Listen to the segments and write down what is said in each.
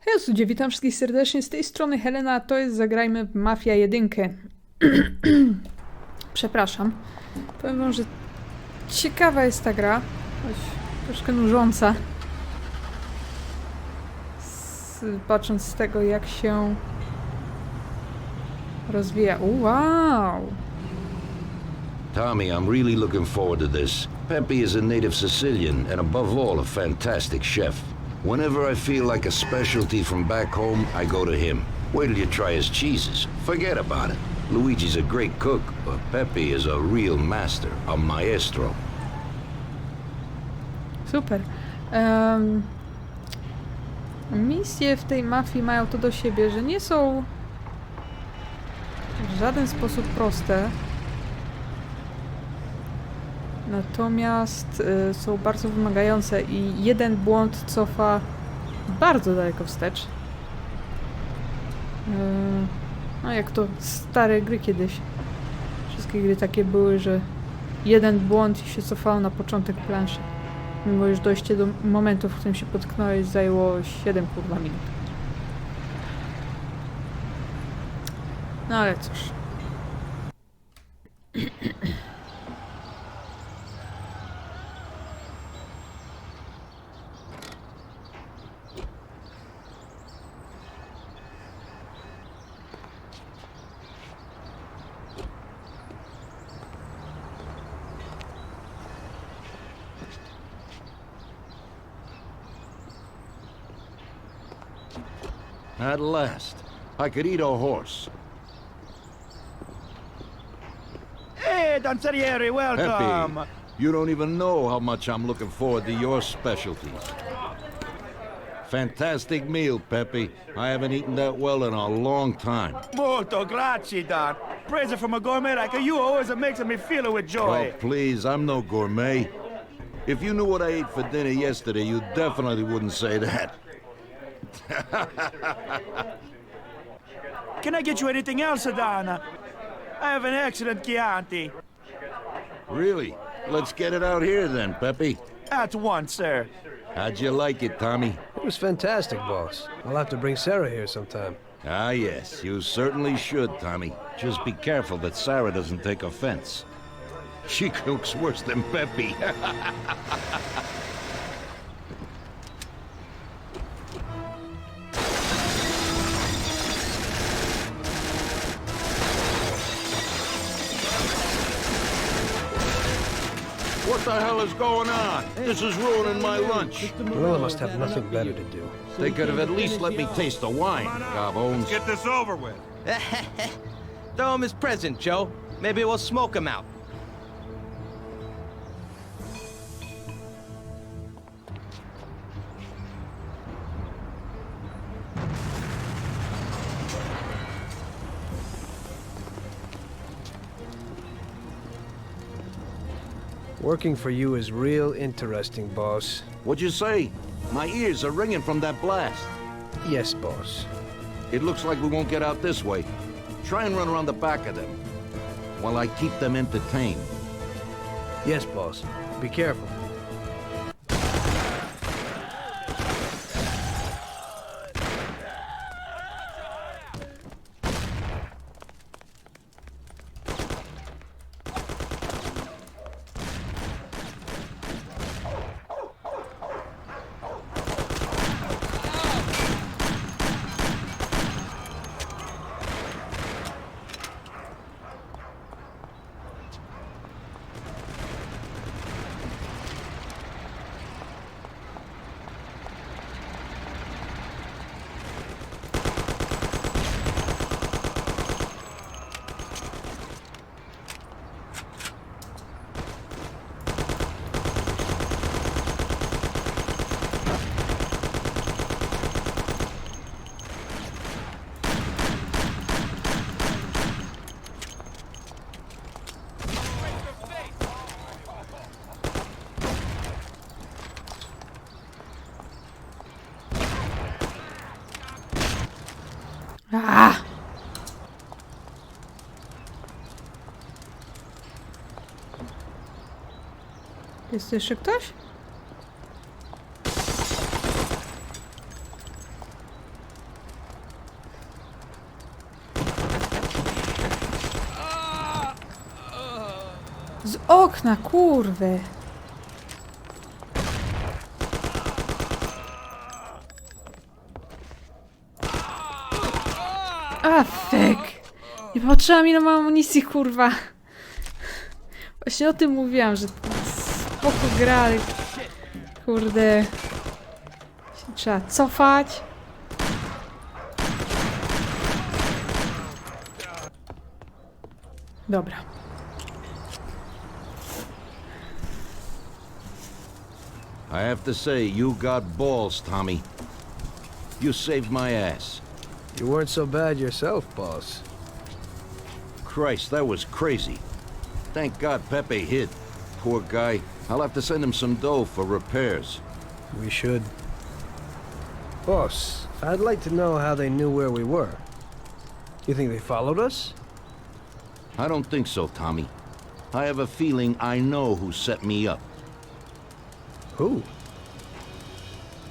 Hej ludzie, witam wszystkich serdecznie, z tej strony Helena, to jest Zagrajmy w Mafia 1. Przepraszam. Powiem wam, że ciekawa jest ta gra, choć troszkę nużąca. Patrząc z tego, jak się rozwija. Wow! Tommy, I'm really looking forward to this. Pepe is a native Sicilian and above all a fantastic chef. Whenever I feel like a specialty from back home, I go to him. Wait till you try his cheeses. Forget about it. Luigi's a great cook, but Pepe is a real master, a maestro. Super. Misje w tej mafii mają to do siebie, że nie są w żaden sposób proste. Natomiast są bardzo wymagające i jeden błąd cofa bardzo daleko wstecz. No jak to stare gry kiedyś. Wszystkie gry takie były, że jeden błąd i się cofało na początek planszy. Mimo już dojście do momentu, w którym się potknąłeś, zajęło 7 minut. No ale cóż. At last, I could eat a horse. Hey, Danzerieri, welcome! Pepe, you don't even know how much I'm looking forward to your specialties. Fantastic meal, Pepe. I haven't eaten that well in a long time. Molto grazie, Don. Praise from a gourmet like you always makes me feel it with joy. Oh, please, I'm no gourmet. If you knew what I ate for dinner yesterday, you definitely wouldn't say that. Can I get you anything else, Don? I have an excellent Chianti. Really? Let's get it out here then, Pepe. At once, sir. How'd you like it, Tommy? It was fantastic, boss. I'll have to bring Sarah here sometime. Ah, yes, you certainly should, Tommy. Just be careful that Sarah doesn't take offense. She cooks worse than Pepe. What the hell is going on? This is ruining my lunch. Marilla must have nothing better to do. They could have at least let me taste the wine, Gobbones. Get this over with. Throw him his present, Joe. Maybe we'll smoke him out. Working for you is real interesting, boss. What'd you say? My ears are ringing from that blast. Yes, boss. It looks like we won't get out this way. Try and run around the back of them while I keep them entertained. Yes, boss. Be careful. Ah! Jest tu jeszcze ktoś? okna, kurwy. A, fek. Nie patrzyłam, ile mam amunicji, kurwa. Właśnie o tym mówiłam, że spoko gra, ale kurde, się trzeba cofać. Dobra. I have to say, you got balls, Tommy. You saved my ass. You weren't so bad yourself, boss. Christ, that was crazy. Thank God Pepe hid. Poor guy. I'll have to send him some dough for repairs. We should. Boss, I'd like to know how they knew where we were. You think they followed us? I don't think so, Tommy. I have a feeling I know who set me up. Who?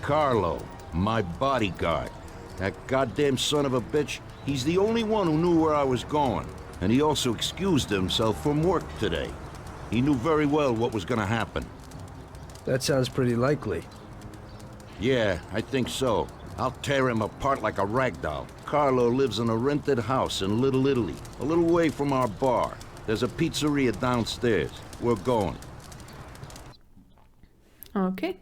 Carlo, my bodyguard. That goddamn son of a bitch, he's the only one who knew where I was going. And he also excused himself from work today. He knew very well what was gonna happen. That sounds pretty likely. Yeah, I think so. I'll tear him apart like a rag doll. Carlo lives in a rented house in Little Italy, a little way from our bar. There's a pizzeria downstairs. We're going. Okej.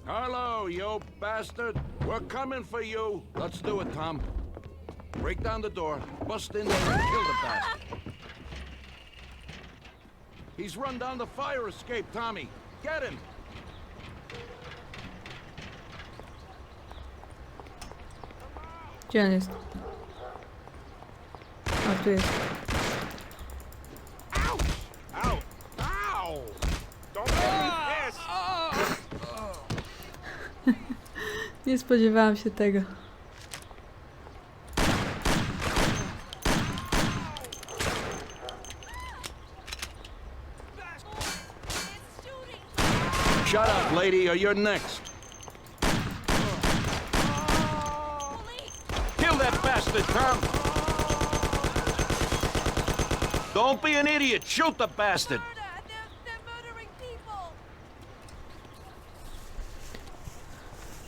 Carlo, you bastard! We're coming for you! Let's do it, Tom. Break down the door, bust in there and kill the bastard. He's run down the fire escape, Tommy. Get him! Gdzie on jest? O, tu jest. Ow! Ow! Ow! Don't make me piss! Nie spodziewałam się tego. Shut up, lady, or you're next. Kill that bastard, Tom! Don't be an idiot! Shoot the bastard! They're murdering people.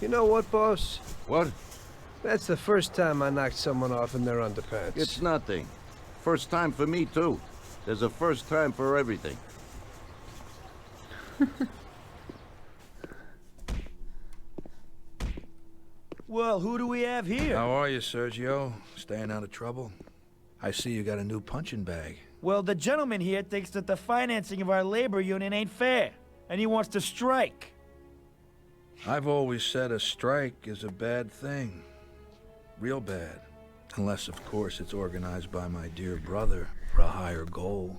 You know what, boss? What? That's the first time I knocked someone off in their underpants. It's nothing. First time for me, too. There's a first time for everything. Well, who do we have here? How are you, Sergio? Staying out of trouble? I see you got a new punching bag. Well, the gentleman here thinks that the financing of our labor union ain't fair, and he wants to strike. I've always said a strike is a bad thing. Real bad. Unless, of course, it's organized by my dear brother for a higher goal.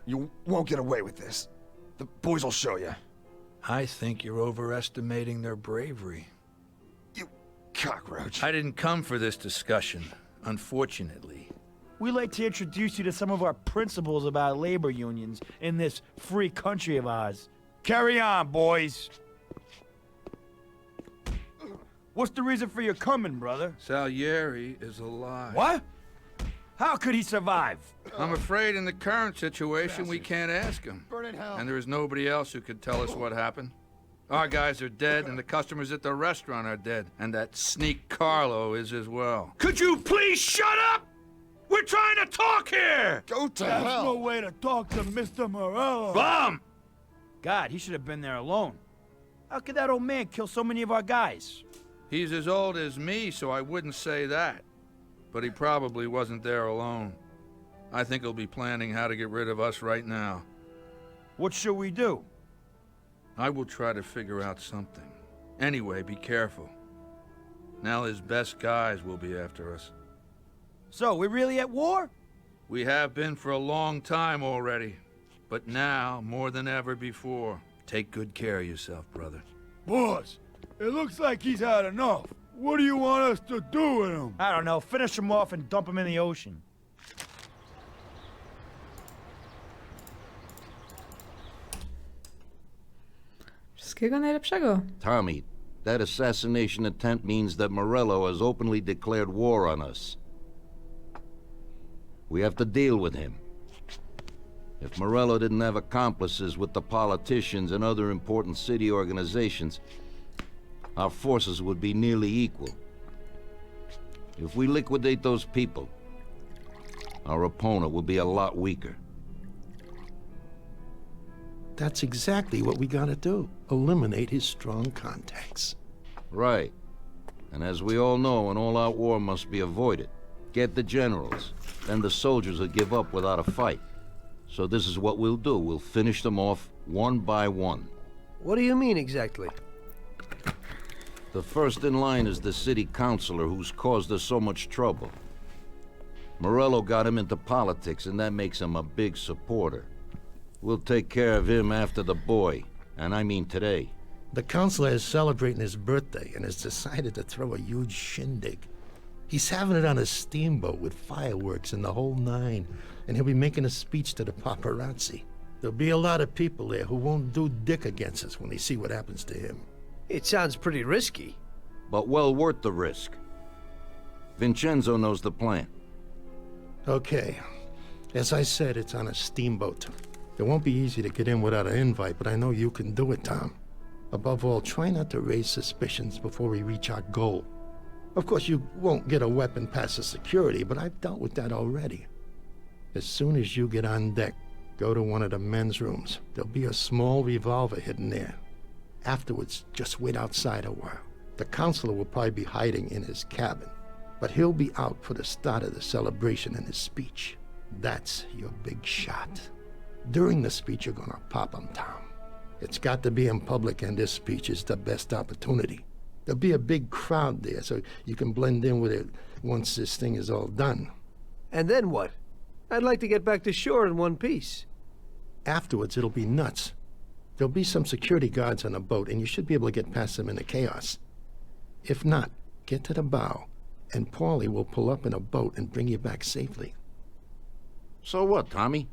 You won't get away with this. The boys will show you. I think you're overestimating their bravery. You cockroach. I didn't come for this discussion, unfortunately. We'd like to introduce you to some of our principles about labor unions in this free country of ours. Carry on, boys. What's the reason for your coming, brother? Salieri is alive. What? How could he survive? I'm afraid in the current situation we can't ask him. Burn in hell. And there is nobody else who could tell us what happened. Our guys are dead, and the customers at the restaurant are dead. And that sneak Carlo is as well. Could you please shut up? We're trying to talk here! Go to That's hell. no way to talk to Mr. Morello. Bomb! God, he should have been there alone. How could that old man kill so many of our guys? He's as old as me, so I wouldn't say that. But he probably wasn't there alone. I think he'll be planning how to get rid of us right now. What should we do? I will try to figure out something. Anyway, be careful. Now his best guys will be after us. So, we're really at war? We have been for a long time already. But now, more than ever before. Take good care of yourself, brother. Boss, it looks like he's had enough. What do you want us to do with him? I don't know, finish him off and dump him in the ocean. Wszystkiego najlepszego. Tommy, that assassination attempt means that Morello has openly declared war on us. We have to deal with him. If Morello didn't have accomplices with the politicians and other important city organizations, our forces would be nearly equal. If we liquidate those people, our opponent will be a lot weaker. That's exactly what we gotta do. Eliminate his strong contacts. Right. And as we all know, an all-out war must be avoided. Get the generals. Then the soldiers will give up without a fight. So this is what we'll do. We'll finish them off one by one. What do you mean exactly? The first in line is the city councilor who's caused us so much trouble. Morello got him into politics, and that makes him a big supporter. We'll take care of him after the boy, and I mean today. The councilor is celebrating his birthday and has decided to throw a huge shindig. He's having it on a steamboat with fireworks and the whole nine, and he'll be making a speech to the paparazzi. There'll be a lot of people there who won't do dick against us when they see what happens to him. It sounds pretty risky. But well worth the risk. Vincenzo knows the plan. Okay. As I said, it's on a steamboat. It won't be easy to get in without an invite, but I know you can do it, Tom. Above all, try not to raise suspicions before we reach our goal. Of course, you won't get a weapon past the security, but I've dealt with that already. As soon as you get on deck, go to one of the men's rooms. There'll be a small revolver hidden there. Afterwards, just wait outside a while. The counselor will probably be hiding in his cabin, but he'll be out for the start of the celebration and his speech. That's your big shot. During the speech, you're gonna pop him, Tom. It's got to be in public, and this speech is the best opportunity. There'll be a big crowd there, so you can blend in with it once this thing is all done. And then what? I'd like to get back to shore in one piece. Afterwards, it'll be nuts. There'll be some security guards on the boat, and you should be able to get past them in the chaos. If not, get to the bow, and Paulie will pull up in a boat and bring you back safely. So what, Tommy?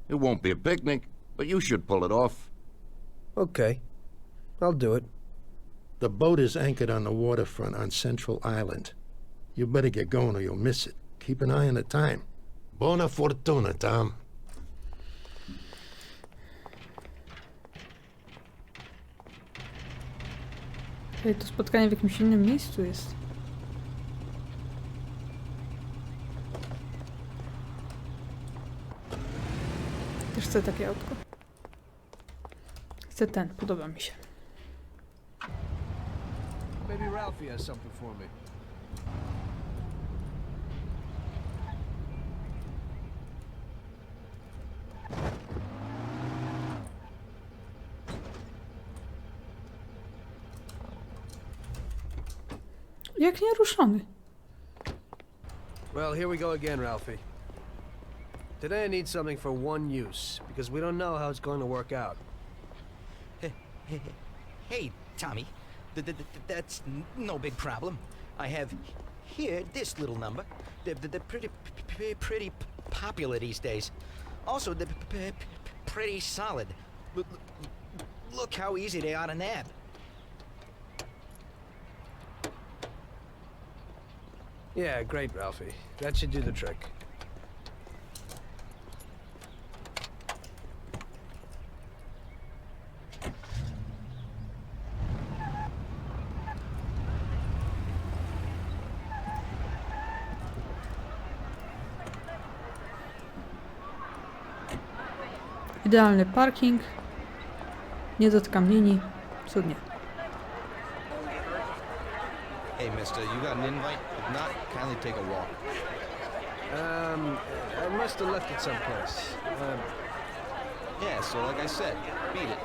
It won't be a picnic, but you should pull it off. Okay. I'll do it. The boat is anchored on the waterfront on Central Island. You better get going or you'll miss it. Keep an eye on the time. Buona fortuna, Tom. Ej, to spotkanie w jakimś innym miejscu jest. Też chcę takie autko. Chcę ten, podoba mi się. Maybe Ralphie has something for me. Jak nieruszony. Well, here we go again, Ralphie. Today I need something for one use, because we don't know how it's going to work out. Hey, Tommy. That's no big problem. I have here this little number. They're pretty popular these days. Also, they're pretty solid. Look how easy they are to nab. Yeah, great, Ralphie. That should do the trick. Idealny parking. Nie dotykam linii. Cudnie. Hey, mister, you got an invite? If not, kindly take a walk. I must have left it someplace. Yeah, so like I said, beat it.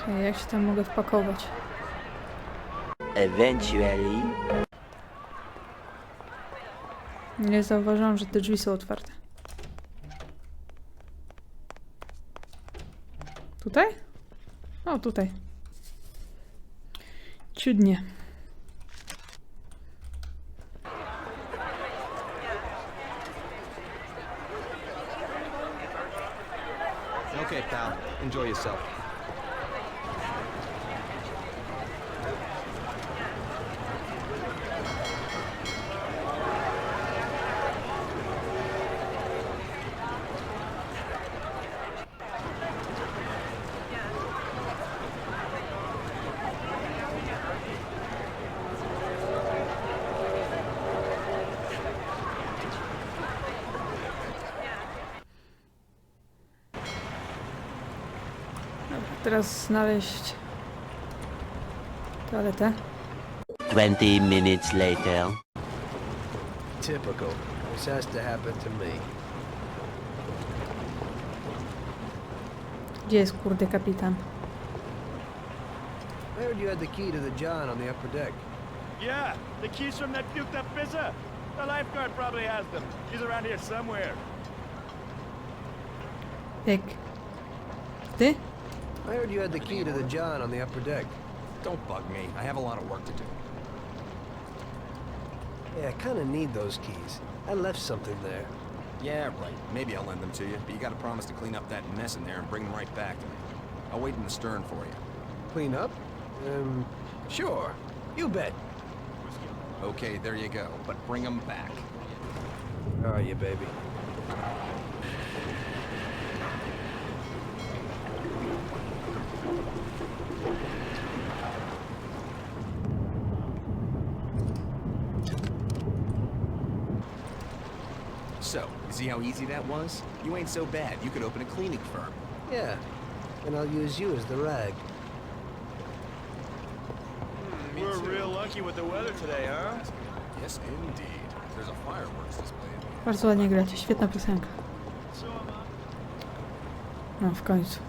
Okej, jak się tam mogę wpakować? Nie zauważyłam, że te drzwi są otwarte. Tutaj? O, tutaj. Cudnie. Okay, pal. Enjoy yourself. Teraz znaleźć toaletę. 20 minutes later. Typical. This has to happen to me. Gdzie jest kurde kapitan? I heard you had the key to the John on the upper deck. Yeah, the keys from that puked up fizzer. The lifeguard probably has them. She's around here somewhere. Jak? Ty? I heard you had the key to the John on the upper deck. Don't bug me. I have a lot of work to do. Yeah, I kind of need those keys. I left something there. Yeah, right. Maybe I'll lend them to you, but you gotta promise to clean up that mess in there and bring them right back to me. I'll wait in the stern for you. Clean up? Sure. You bet. Okay, there you go, but bring them back. Where are you, baby? So, you see how easy that was? You ain't so bad. You could open a cleaning firm. Yeah. And I'll use you as the rag. We're real lucky with the weather today, huh? Yes, indeed. There's a fireworks display in the Bardzo ładnie gracie, świetna piosenka. No, w końcu.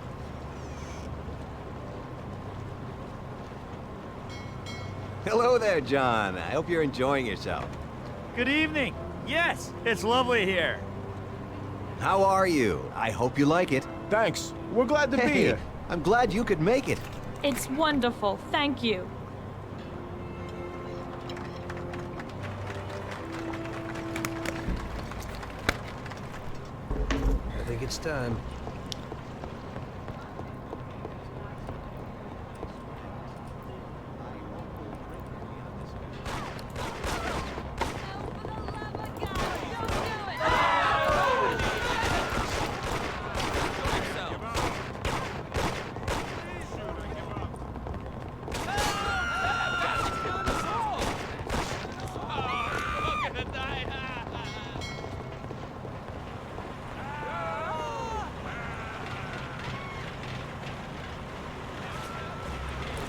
Hello there, John. I hope you're enjoying yourself. Good evening. Yes, it's lovely here. How are you? I hope you like it. Thanks. We're glad to be Hey, here. I'm glad you could make it. It's wonderful. Thank you. I think it's time.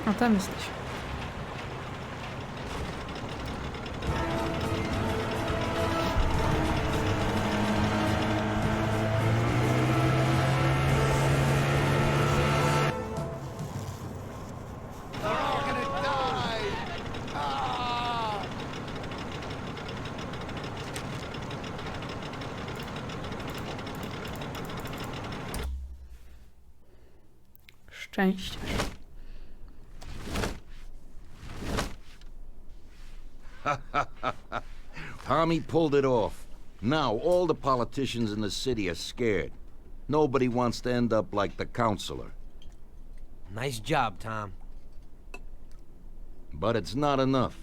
A tam jesteś. Szczęście. Tommy pulled it off. Now all the politicians in the city are scared. Nobody wants to end up like the counselor. Nice job, Tom. But it's not enough.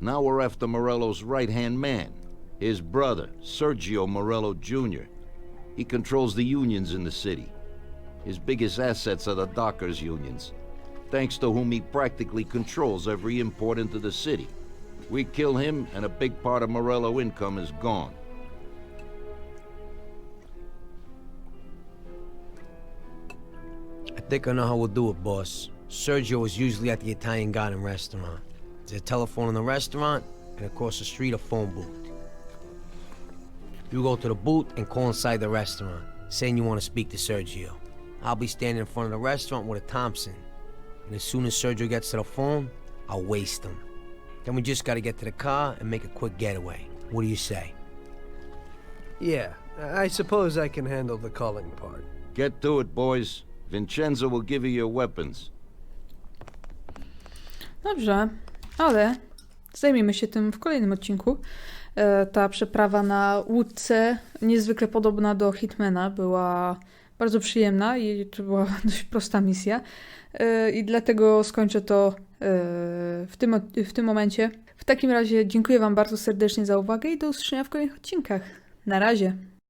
Now we're after Morello's right-hand man, his brother, Sergio Morello Jr. He controls the unions in the city. His biggest assets are the dockers' unions, thanks to whom he practically controls every import into the city. We kill him, and a big part of Morello income is gone. I think I know how we'll do it, boss. Sergio is usually at the Italian Garden restaurant. There's a telephone in the restaurant, and across the street a phone booth. You go to the booth and call inside the restaurant, saying you want to speak to Sergio. I'll be standing in front of the restaurant with a Thompson, and as soon as Sergio gets to the phone, I'll waste him. Then we just gotta get to the car and make a quick getaway. What do you say? Yeah, I suppose I can handle the calling part. Get to it, boys. Vincenzo will give you your weapons. Dobrze, ale zajmiemy się tym w kolejnym odcinku. Ta przeprawa na łódce, niezwykle podobna do Hitmana, była bardzo przyjemna i to była dość prosta misja. I dlatego skończę to w tym momencie. W takim razie dziękuję Wam bardzo serdecznie za uwagę i do usłyszenia w kolejnych odcinkach. Na razie.